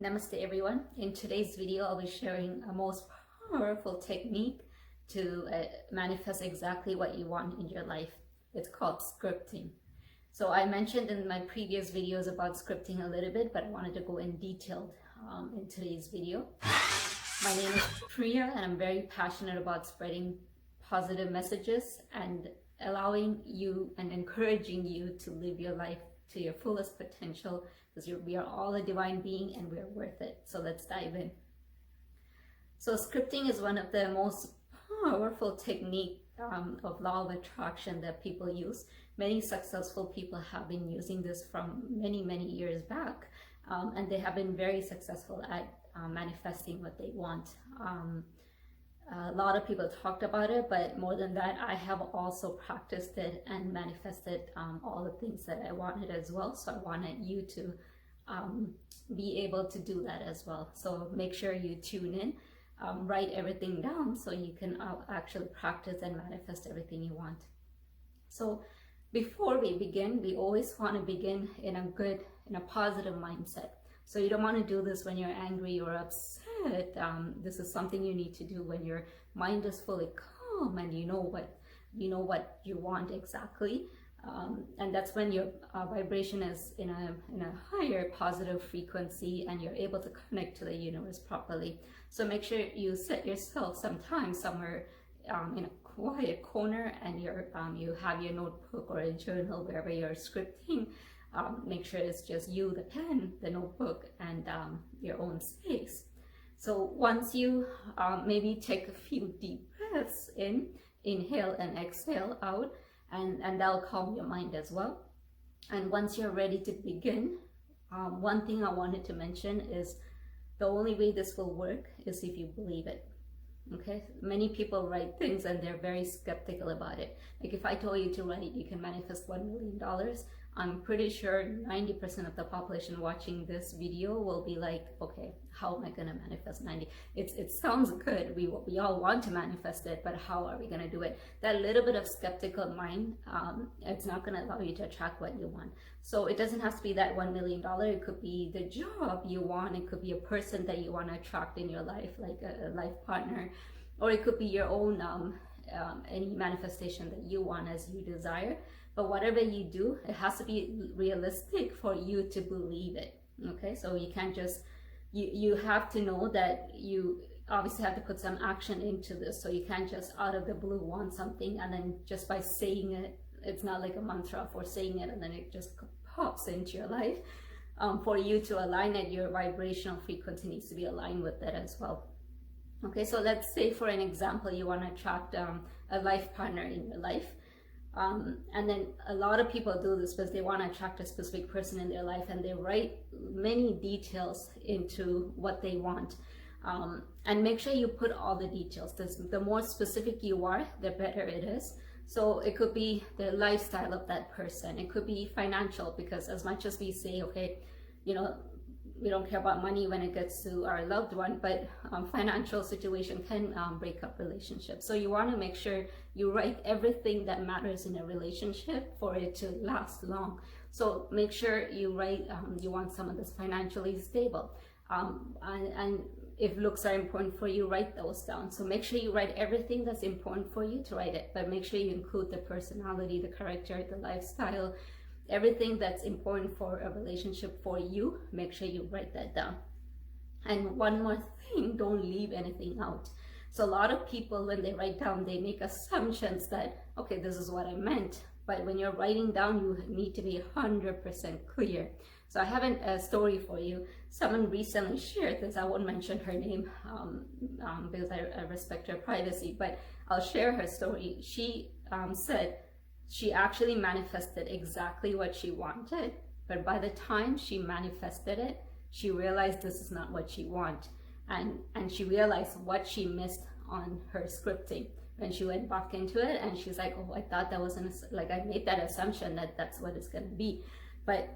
Namaste everyone. In today's video, I'll be sharing a most powerful technique to manifest exactly what you want in your life. It's called scripting. So I mentioned in my previous videos about scripting a little bit, but I wanted to go in detail in today's video. My name is Priya and I'm very passionate about spreading positive messages and allowing you and encouraging you to live your life to your fullest potential, because we are all a divine being and we're worth it. So let's dive in. So scripting is one of the most powerful technique of law of attraction that people use. Many successful people have been using this from many years back, and they have been very successful at manifesting what they want. A lot of people talked about it, but more than that, I have also practiced it and manifested all the things that I wanted as well. So I wanted you to be able to do that as well. So make sure you tune in, write everything down so you can actually practice and manifest everything you want. So before we begin, we always want to begin in a positive mindset. So you don't want to do this when you're angry or upset. This is something you need to do when your mind is fully calm and you know what you want exactly. And that's when your vibration is in a higher positive frequency and you're able to connect to the universe properly. So make sure you set yourself sometime somewhere in a quiet corner and you have your notebook or a journal wherever you're scripting. Make sure it's just you, the pen, the notebook, and your own space. So once you maybe take a few deep breaths in, inhale and exhale out, and that'll calm your mind as well. And once you're ready to begin, one thing I wanted to mention is the only way this will work is if you believe it. Okay, many people write things and they're very skeptical about it. Like if I told you to write, you can manifest $1 million, I'm pretty sure 90% of the population watching this video will be like, okay, how am I going to manifest 90? It sounds good. We all want to manifest it, but how are we going to do it? That little bit of skeptical mind, it's not going to allow you to attract what you want. So it doesn't have to be that $1 million. It could be the job you want. It could be a person that you want to attract in your life, like a life partner, or it could be your own any manifestation that you want as you desire. But whatever you do, it has to be realistic for you to believe it. Okay, so you can't just, you have to know that you obviously have to put some action into this. So you can't just out of the blue want something and then just by saying it, it's not like a mantra for saying it and then it just pops into your life. For you to align it, your vibrational frequency needs to be aligned with that as well. Okay, so let's say for an example, you want to attract a life partner in your life. And then a lot of people do this because they want to attract a specific person in their life and they write many details into what they want. And make sure you put all the details. The more specific you are, the better it is. So it could be the lifestyle of that person. It could be financial, because as much as we say, okay, we don't care about money when it gets to our loved one, but financial situation can break up relationships. So you want to make sure you write everything that matters in a relationship for it to last long. So make sure you write, you want someone that's financially stable. And if looks are important for you, write those down. So make sure you write everything that's important for you to write it, but make sure you include the personality, the character, the lifestyle, everything that's important for a relationship for you. Make sure you write that down. And one more thing, don't leave anything out. So a lot of people, when they write down, they make assumptions that, okay, this is what I meant. But when you're writing down, you need to be 100% clear. So I have a story for you. Someone recently shared this. I won't mention her name because I respect her privacy, but I'll share her story. She said she actually manifested exactly what she wanted, but by the time she manifested it, she realized this is not what she wanted, and she realized what she missed on her scripting when she went back into it. And she's like, oh, I thought that was I made that assumption that that's what it's going to be. But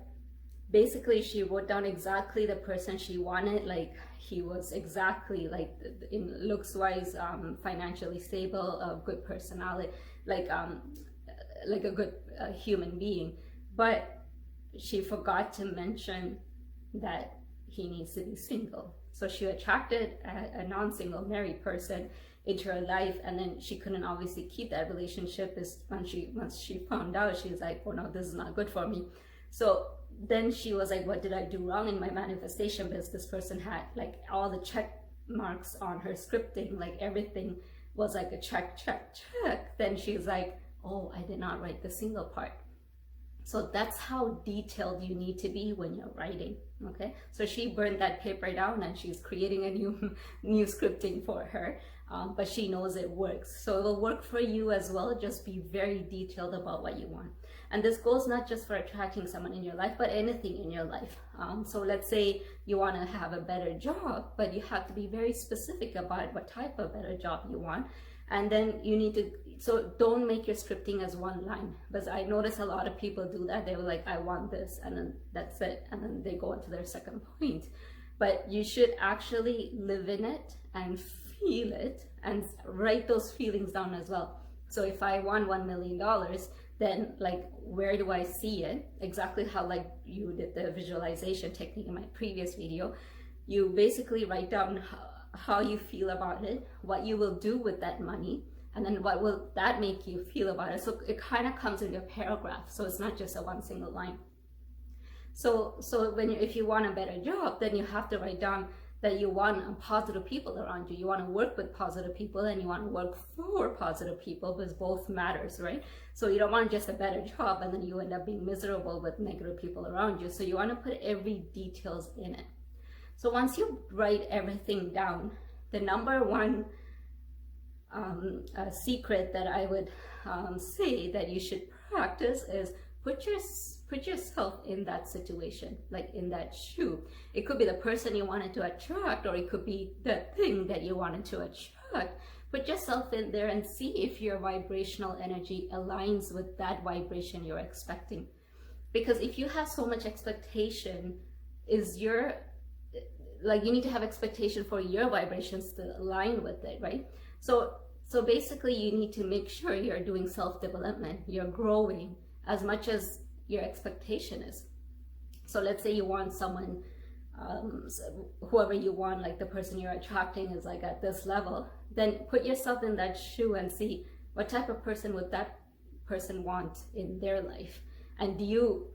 basically she wrote down exactly the person she wanted. Like he was exactly like in looks wise, financially stable, a good personality, like a good human being. But she forgot to mention that he needs to be single. So she attracted a non-single married person into her life, and then she couldn't obviously keep that relationship. Is once she found out, she's like, oh no, this is not good for me. So then she was like, what did I do wrong in my manifestation? Because this person had like all the check marks on her scripting, like everything was like a check, check, check. Then she's like, oh, I did not write the single part. So that's how detailed you need to be when you're writing. Okay, so she burned that paper down and she's creating a new scripting for her, but she knows it works. So it will work for you as well. Just be very detailed about what you want. And this goes not just for attracting someone in your life, but anything in your life. So let's say you want to have a better job, but you have to be very specific about what type of better job you want. And then you need to, so don't make your scripting as one line, because I notice a lot of people do that. They were like, I want this, and then that's it, and then they go into their second point. But you should actually live in it and feel it and write those feelings down as well. So if I want $1 million, then like, where do I see it? Exactly how like you did the visualization technique in my previous video. You basically write down how you feel about it, what you will do with that money, and then what will that make you feel about it. So it kind of comes in a paragraph, so it's not just a one single line. So when if you want a better job, then you have to write down that you want positive people around you. You want to work with positive people, and you want to work for positive people, because both matters, right? So you don't want just a better job and then you end up being miserable with negative people around you. So you want to put every details in it. So once you write everything down, the number one secret that I would say that you should practice is put yourself in that situation, like in that shoe. It could be the person you wanted to attract, or it could be the thing that you wanted to attract. Put yourself in there and see if your vibrational energy aligns with that vibration you're expecting. Because if you have so much expectation, you need to have expectation for your vibrations to align with it, right? So basically you need to make sure you're doing self-development, you're growing as much as your expectation is. So let's say you want someone, whoever you want, like the person you're attracting is like at this level, then put yourself in that shoe and see what type of person would that person want in their life. And do you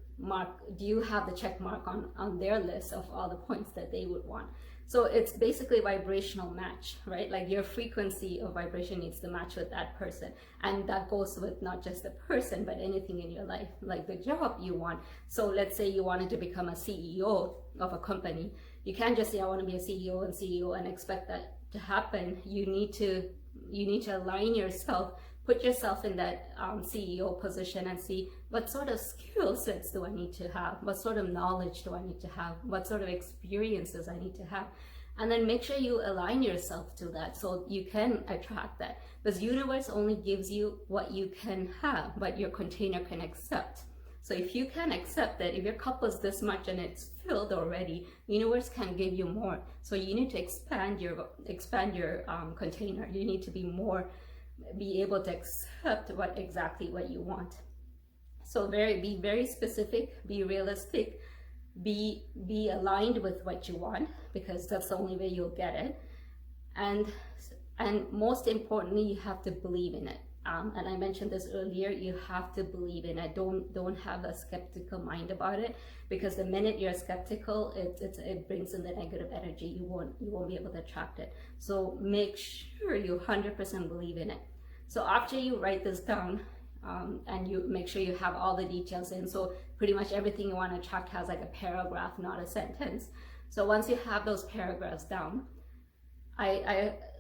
have the check mark on their list of all the points that they would want? So it's basically vibrational match, right? Like your frequency of vibration needs to match with that person. And that goes with not just the person, but anything in your life, like the job you want. So let's say you wanted to become a CEO of a company. You can't just say, I want to be a CEO and expect that to happen. You need to align yourself, put yourself in that CEO position and see what sort of skill sets do I need to have? What sort of knowledge do I need to have? What sort of experiences I need to have? And then make sure you align yourself to that so you can attract that. Because universe only gives you what you can have, what your container can accept. So if you can accept that, if your cup is this much and it's filled already, universe can give you more. So you need to expand your container. You need to be able to accept exactly what you want. So be very specific, be realistic, be aligned with what you want, because that's the only way you'll get it. And most importantly, you have to believe in it. And I mentioned this earlier, you have to believe in it. Don't have a skeptical mind about it, because the minute you're skeptical, it brings in the negative energy. You won't be able to attract it. So make sure you 100% believe in it. So after you write this down, and you make sure you have all the details in, so pretty much everything you want to attract has like a paragraph, not a sentence. So once you have those paragraphs down,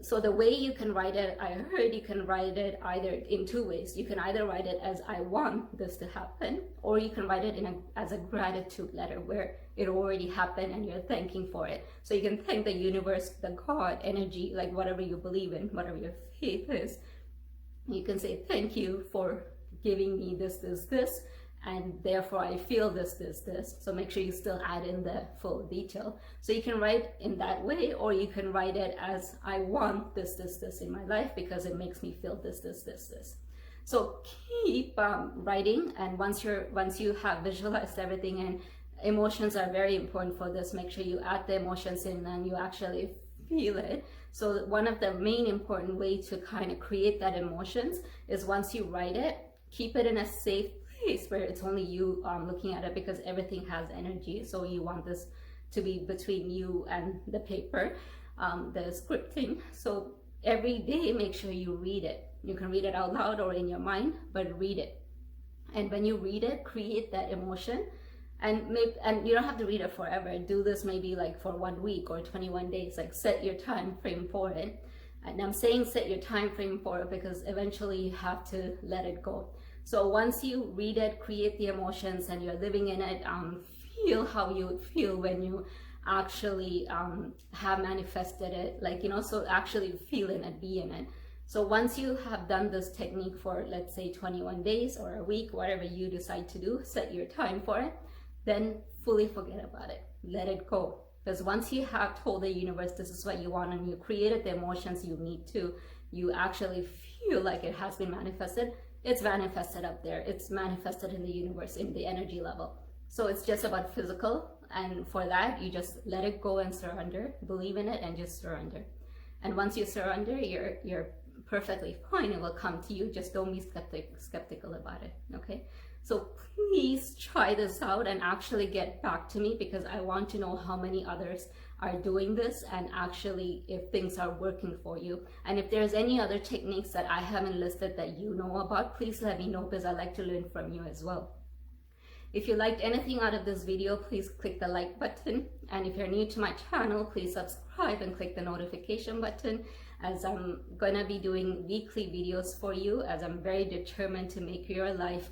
so the way you can write it, I heard you can write it either in two ways. You can either write it as I want this to happen, or you can write it as a gratitude letter where it already happened and you're thanking for it. So you can thank the universe, the God, energy, like whatever you believe in, whatever your faith is. You can say, thank you for giving me this, and therefore I feel this. So make sure you still add in the full detail. So you can write in that way, or you can write it as I want this in my life because it makes me feel this. So keep writing, and once you have visualized everything and emotions are very important for this. Make sure you add the emotions in and you actually feel it. So one of the main important way to kind of create that emotions is once you write it, keep it in a safe place where it's only you looking at it, because everything has energy. So you want this to be between you and the paper, the scripting. So every day, make sure you read it. You can read it out loud or in your mind, but read it. And when you read it, create that emotion. And you don't have to read it forever. Do this maybe like for 1 week or 21 days, like set your time frame for it. And I'm saying set your time frame for it because eventually you have to let it go. So once you read it, create the emotions and you're living in it, feel how you feel when you actually have manifested it, like, you know, so actually feel in it, be in it. So once you have done this technique for, let's say, 21 days or a week, whatever you decide to do, set your time for it, then fully forget about it. Let it go. Because once you have told the universe this is what you want and you created the emotions you need to, you actually feel like it has been manifested, it's manifested up there. It's manifested in the universe, in the energy level. So it's just about physical. And for that, you just let it go and surrender. Believe in it and just surrender. And once you surrender, you're perfectly fine. It will come to you. Just don't be skeptical about it. Okay? So please try this out and actually get back to me, because I want to know how many others are doing this and actually if things are working for you. And if there's any other techniques that I haven't listed that you know about, please let me know, because I like to learn from you as well. If you liked anything out of this video, please click the like button. And if you're new to my channel, please subscribe and click the notification button, as I'm gonna be doing weekly videos for you, as I'm very determined to make your life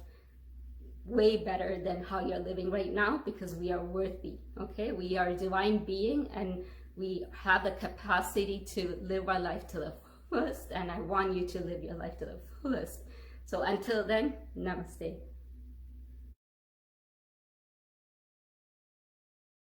way better than how you're living right now, because we are worthy. Okay, we are a divine being and we have the capacity to live our life to the fullest, and I want you to live your life to the fullest. So until then, namaste.